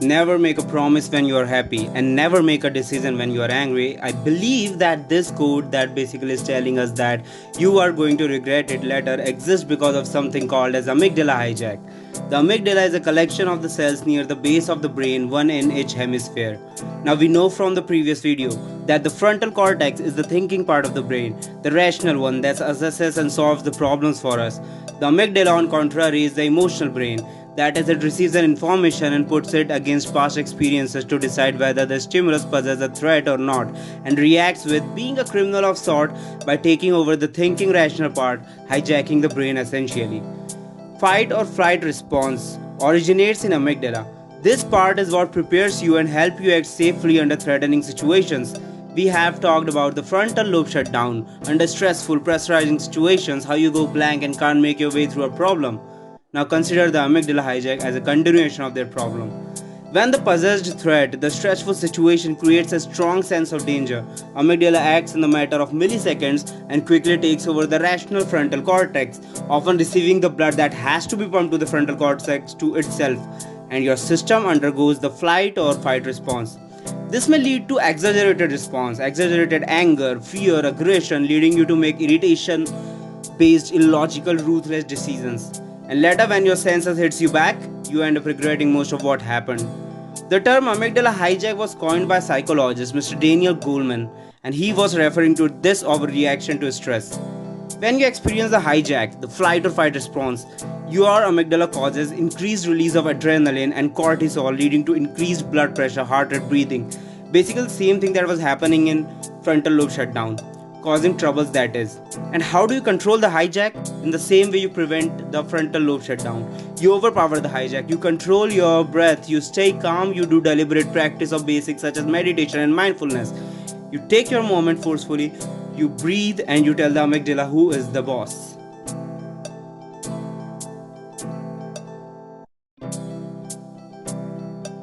never make a promise when you are happy, and never make a decision when you are angry. I believe that this code that basically is telling us that you are going to regret it later exists because of something called as amygdala hijack. The amygdala is a collection of the cells near the base of the brain, one in each hemisphere. Now we know from the previous video that the frontal cortex is the thinking part of the brain, the rational one that assesses and solves the problems for us. The amygdala, on contrary, is the emotional brain. That is, it receives an information and puts it against past experiences to decide whether the stimulus poses a threat or not, and reacts with being a criminal of sort by taking over the thinking rational part, hijacking the brain essentially. Fight or flight response originates in amygdala. This part is what prepares you and helps you act safely under threatening situations. We have talked about the frontal lobe shutdown under stressful, pressurizing situations, how you go blank and can't make your way through a problem. Now consider the amygdala hijack as a continuation of their problem. When the possessed threat, the stressful situation creates a strong sense of danger, amygdala acts in the matter of milliseconds and quickly takes over the rational frontal cortex, often receiving the blood that has to be pumped to the frontal cortex to itself, and your system undergoes the flight or fight response. This may lead to exaggerated response, exaggerated anger, fear, aggression, leading you to make irritation based, illogical, ruthless decisions. And later, when your senses hits you back, you end up regretting most of what happened. The term amygdala hijack was coined by psychologist Mr. Daniel Goleman, and he was referring to this overreaction to stress. When you experience the hijack, the flight or fight response, your amygdala causes increased release of adrenaline and cortisol, leading to increased blood pressure, heart rate, breathing. Basically, the same thing that was happening in frontal lobe shutdown, causing troubles that is. And how do you control the hijack? In the same way you prevent the frontal lobe shutdown. You overpower the hijack, you control your breath, you stay calm, you do deliberate practice of basics such as meditation and mindfulness. You take your moment forcefully, you breathe, and you tell the amygdala who is the boss.